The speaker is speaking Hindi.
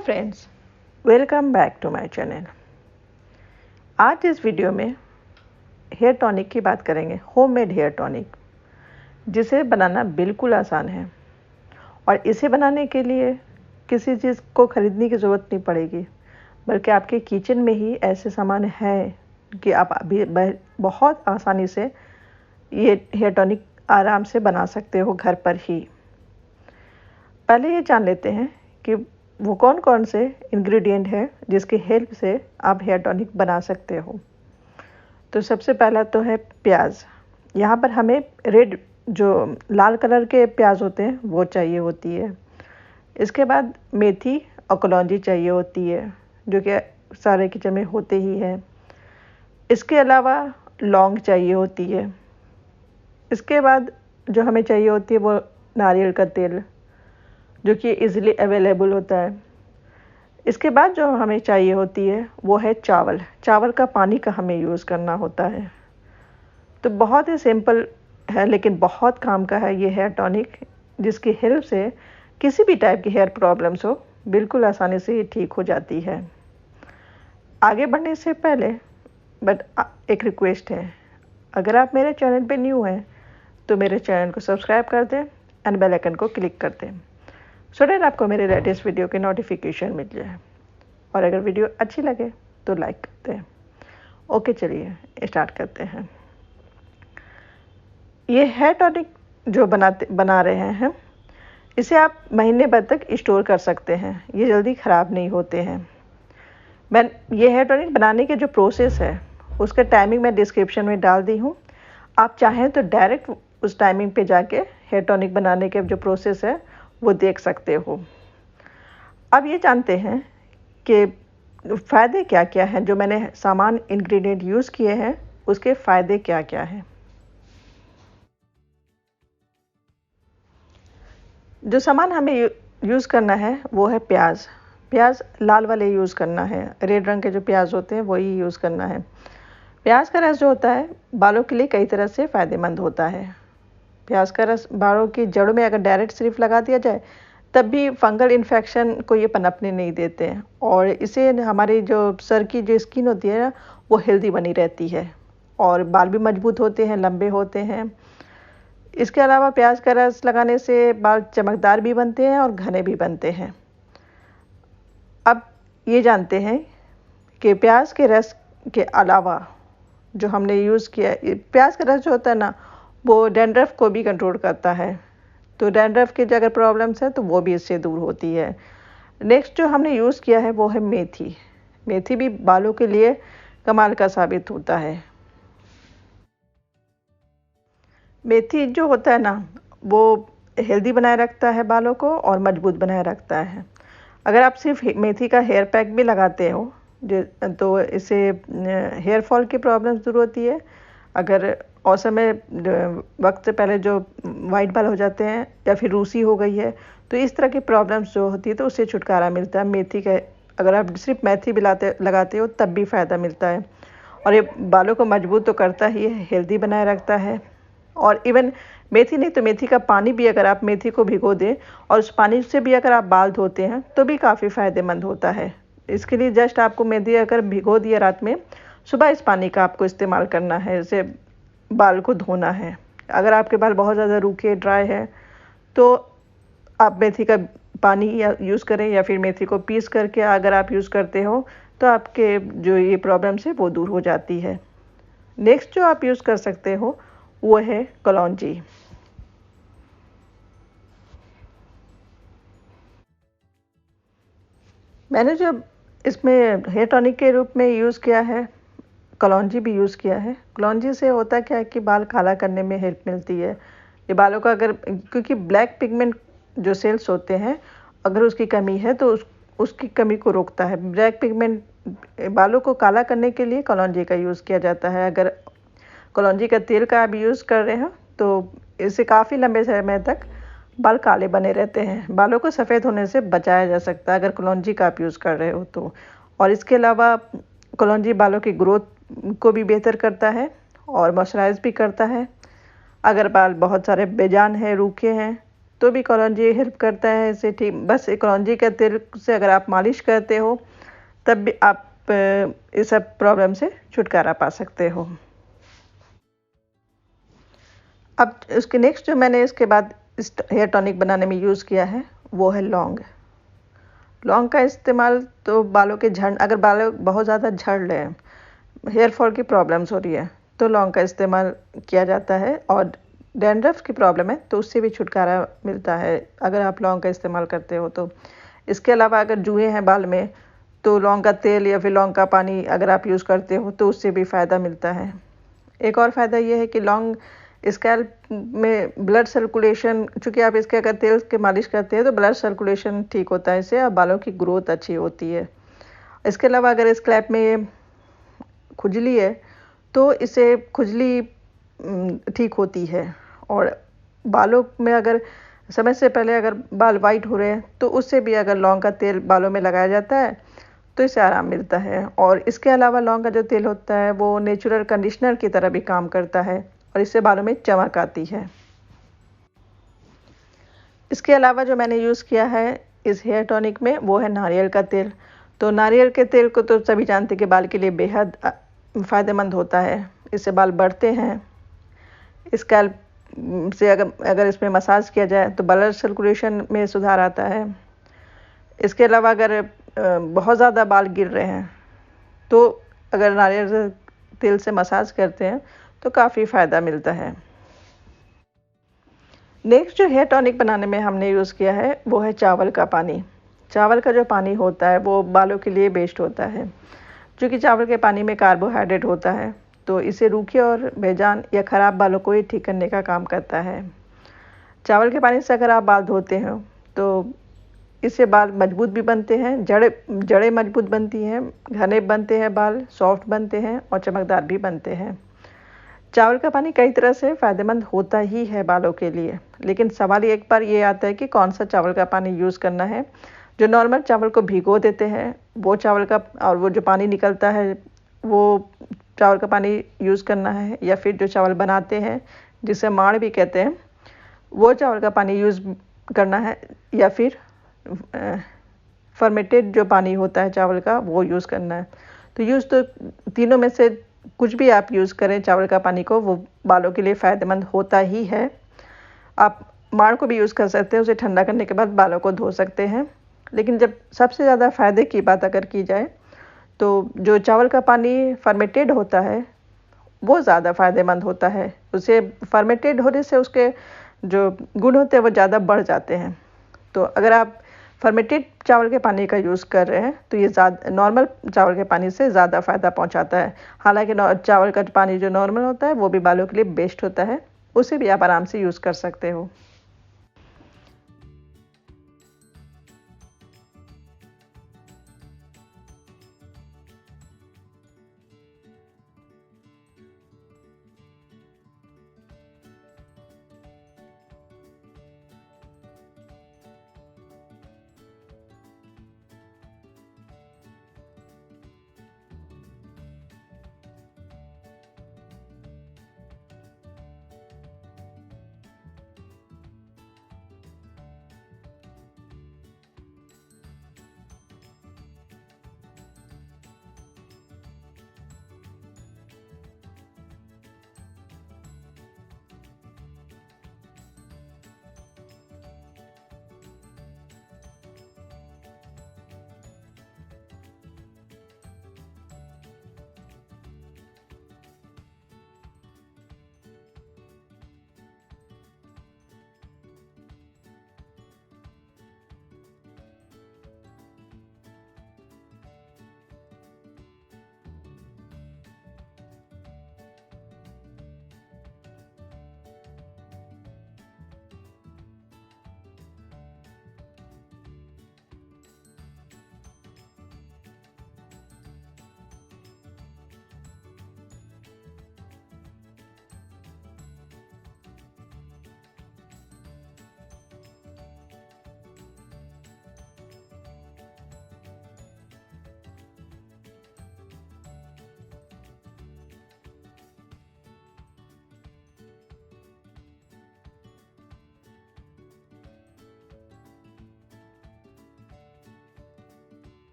Friends, welcome back to my channel. आज इस वीडियो में हेयर टॉनिक की बात करेंगे, होममेड हेयर टॉनिक, जिसे बनाना बिल्कुल आसान है और इसे बनाने के लिए किसी चीज़ को ख़रीदने की ज़रूरत नहीं पड़ेगी, बल्कि आपके किचन में ही ऐसे सामान हैं कि आप अभी बहुत आसानी से ये हेयर टॉनिक आराम से बना सकते हो घर पर ही। पहले ये जान लेते हैं कि वो कौन कौन से इंग्रेडिएंट हैं जिसकी हेल्प से आप हेयर टॉनिक बना सकते हो। तो सबसे पहला तो है प्याज। यहाँ पर हमें रेड, जो लाल कलर के प्याज होते हैं, वो चाहिए होती है। इसके बाद मेथी और कलौंजी चाहिए होती है, जो कि सारे किचन में होते ही है। इसके अलावा लौंग चाहिए होती है। इसके बाद जो हमें चाहिए होती है वो नारियल का तेल, जो कि इजीली अवेलेबल होता है। इसके बाद जो हमें चाहिए होती है वो है चावल। चावल का पानी का हमें यूज़ करना होता है। तो बहुत ही सिंपल है लेकिन बहुत काम का है ये हेयर टॉनिक, जिसकी हेल्प से किसी भी टाइप की हेयर प्रॉब्लम्स हो बिल्कुल आसानी से ये ठीक हो जाती है। आगे बढ़ने से पहले एक रिक्वेस्ट है, अगर आप मेरे चैनल पे न्यू हैं तो मेरे चैनल को सब्सक्राइब कर दें एंड बेल आइकन को क्लिक कर दें, सो दैट आपको मेरे लेटेस्ट वीडियो की नोटिफिकेशन मिल जाए। और अगर वीडियो अच्छी लगे तो लाइक करते हैं। ओके, चलिए स्टार्ट करते हैं। ये हेयर टॉनिक जो बना रहे हैं, इसे आप महीने भर तक स्टोर कर सकते हैं, ये जल्दी ख़राब नहीं होते हैं। ये हेयर टॉनिक बनाने के जो प्रोसेस है उसका टाइमिंग मैं डिस्क्रिप्शन में डाल दी हूँ। आप चाहें तो डायरेक्ट उस टाइमिंग पे जाके हेयर टॉनिक बनाने के जो प्रोसेस है वो देख सकते हो। अब ये जानते हैं कि फ़ायदे क्या क्या हैं। जो मैंने सामान इंग्रेडिएंट यूज़ किए हैं उसके फ़ायदे क्या क्या हैं। जो सामान हमें यूज़ करना है वो है प्याज। प्याज लाल वाले यूज़ करना है, रेड रंग के जो प्याज होते हैं वही यूज़ करना है। प्याज का रस जो होता है बालों के लिए कई तरह से फ़ायदेमंद होता है। प्याज का रस बालों की जड़ों में अगर डायरेक्ट सिर्फ लगा दिया जाए तब भी फंगल इन्फेक्शन को ये पनपने नहीं देते हैं, और इसे हमारी जो सर की जो स्किन होती है ना वो हेल्दी बनी रहती है और बाल भी मजबूत होते हैं, लंबे होते हैं। इसके अलावा प्याज का रस लगाने से बाल चमकदार भी बनते हैं और घने भी बनते हैं। अब ये जानते हैं कि प्याज के रस के अलावा जो हमने यूज़ किया, प्याज का रस जो होता है ना वो डैंड्रफ को भी कंट्रोल करता है। तो डैंड्रफ की अगर प्रॉब्लम्स है तो वो भी इससे दूर होती है। नेक्स्ट जो हमने यूज़ किया है वो है मेथी। मेथी भी बालों के लिए कमाल का साबित होता है। मेथी जो होता है ना वो हेल्दी बनाए रखता है बालों को और मजबूत बनाए रखता है। अगर आप सिर्फ मेथी का हेयर पैक भी लगाते हो तो इससे हेयर फॉल की प्रॉब्लम्स दूर होती है। अगर समय वक्त से पहले जो वाइट बाल हो जाते हैं या फिर रूसी हो गई है तो इस तरह की प्रॉब्लम्स जो होती है तो उससे छुटकारा मिलता है। मेथी का अगर आप सिर्फ मेथी भी लगाते हो तब भी फ़ायदा मिलता है, और ये बालों को मजबूत तो करता ही है, हेल्दी बनाए रखता है। और इवन मेथी नहीं तो मेथी का पानी भी, अगर आप मेथी को भिगो दें और उस पानी से भी अगर आप बाल धोते हैं तो भी काफ़ी फ़ायदेमंद होता है। इसके लिए जस्ट आपको मेथी अगर भिगो दिया रात में, सुबह इस पानी का आपको इस्तेमाल करना है, इसे बाल को धोना है। अगर आपके बाल बहुत ज़्यादा रूखे ड्राई है तो आप मेथी का पानी या यूज़ करें, या फिर मेथी को पीस करके अगर आप यूज़ करते हो तो आपके जो ये प्रॉब्लम्स है वो दूर हो जाती है। नेक्स्ट जो आप यूज़ कर सकते हो वो है कलौंजी। मैंने जब इसमें हेयर टॉनिक के रूप में यूज़ किया है, कलौंजी भी यूज़ किया है। कलौंजी से होता क्या है कि बाल काला करने में हेल्प मिलती है। ये बालों का क्योंकि ब्लैक पिगमेंट जो सेल्स होते हैं, अगर उसकी कमी है तो उसकी कमी को रोकता है। ब्लैक पिगमेंट बालों को काला करने के लिए कलौंजी का यूज़ किया जाता है। अगर कलौंजी का तेल का आप यूज़ कर रहे हैं तो इससे काफ़ी लंबे समय तक बाल काले बने रहते हैं। बालों को सफ़ेद होने से बचाया जा सकता है अगर कलौंजी का आप यूज़ कर रहे हो तो। और इसके अलावा कलौंजी बालों की ग्रोथ को भी बेहतर करता है और मॉइस्चराइज भी करता है। अगर बाल बहुत सारे बेजान हैं, रूखे हैं, तो भी कलौंजी हेल्प करता है इसे ठीक। बस कलौंजी के तेल से अगर आप मालिश करते हो तब भी आप इस सब प्रॉब्लम से छुटकारा पा सकते हो। अब उसके नेक्स्ट जो मैंने इसके बाद इस हेयर टॉनिक बनाने में यूज़ किया है वो है लौंग। लौंग का इस्तेमाल तो बालों के अगर बाल बहुत ज़्यादा झड़ रहे हैं, हेयर फॉल की प्रॉब्लम्स हो रही है, तो लौंग का इस्तेमाल किया जाता है। और डैंड्रफ की प्रॉब्लम है तो उससे भी छुटकारा मिलता है अगर आप लौंग का इस्तेमाल करते हो तो। इसके अलावा अगर जुए हैं बाल में तो लौंग का तेल या फिर लौंग का पानी अगर आप यूज़ करते हो तो उससे भी फ़ायदा मिलता है। एक और फ़ायदा ये है कि लौंग स्कैल्प में ब्लड सर्कुलेशन, चूँकि आप इसके अगर तेल के मालिश करते हैं तो ब्लड सर्कुलेशन ठीक होता है इससे, और बालों की ग्रोथ अच्छी होती है। इसके अलावा अगर स्कैल्प में खुजली है तो इससे खुजली ठीक होती है। और बालों में अगर समय से पहले अगर बाल वाइट हो रहे हैं तो उससे भी अगर लौंग का तेल बालों में लगाया जाता है तो इससे आराम मिलता है। और इसके अलावा लौंग का जो तेल होता है वो नेचुरल कंडीशनर की तरह भी काम करता है और इससे बालों में चमक आती है। इसके अलावा जो मैंने यूज़ किया है इस हेयर टॉनिक में वो है नारियल का तेल। तो नारियल के तेल को तो सभी जानते हैं कि बाल के लिए बेहद फ़ायदेमंद होता है। इससे बाल बढ़ते हैं। स्कैल्प से अगर इसमें मसाज किया जाए तो ब्लड सर्कुलेशन में सुधार आता है। इसके अलावा अगर बहुत ज़्यादा बाल गिर रहे हैं तो अगर नारियल तेल से मसाज करते हैं तो काफ़ी फ़ायदा मिलता है। नेक्स्ट जो हेयर टॉनिक बनाने में हमने यूज़ किया है वो है चावल का पानी। चावल का जो पानी होता है वो बालों के लिए बेस्ट होता है। क्योंकि चावल के पानी में कार्बोहाइड्रेट होता है तो इसे रूखे और बेजान या ख़राब बालों को ही ठीक करने का काम करता है। चावल के पानी से अगर आप बाल धोते हैं तो इससे बाल मजबूत भी बनते हैं, जड़ें मजबूत बनती हैं, घने बनते हैं बाल, सॉफ्ट बनते हैं और चमकदार भी बनते हैं। चावल का पानी कई तरह से फ़ायदेमंद होता ही है बालों के लिए, लेकिन सवाल एक बार ये आता है कि कौन सा चावल का पानी यूज़ करना है। जो नॉर्मल चावल को भिगो देते हैं वो चावल का और वो जो पानी निकलता है वो चावल का पानी यूज़ करना है, या फिर जो चावल बनाते हैं जिसे माड़ भी कहते हैं वो चावल का पानी यूज़ करना है, या फिर फर्मेंटेड जो पानी होता है चावल का वो यूज़ करना है। तो यूज़ तो तीनों में से कुछ भी आप यूज़ करें चावल का पानी को, वो बालों के लिए फ़ायदेमंद होता ही है। आप माड़ को भी यूज़ कर सकते हैं, उसे ठंडा करने के बाद बालों को धो सकते हैं। लेकिन जब सबसे ज़्यादा फ़ायदे की बात अगर की जाए तो जो चावल का पानी फर्मेंटेड होता है वो ज़्यादा फ़ायदेमंद होता है। उसे फर्मेंटेड होने से उसके जो गुण होते हैं वो ज़्यादा बढ़ जाते हैं। तो अगर आप फर्मेंटेड चावल के पानी का यूज़ कर रहे हैं तो ये ज़्यादा नॉर्मल चावल के पानी से ज़्यादा फ़ायदा पहुंचाता है। हालांकि चावल का पानी जो नॉर्मल होता है वो भी बालों के लिए बेस्ट होता है, उसे भी आप आराम से यूज़ कर सकते हो।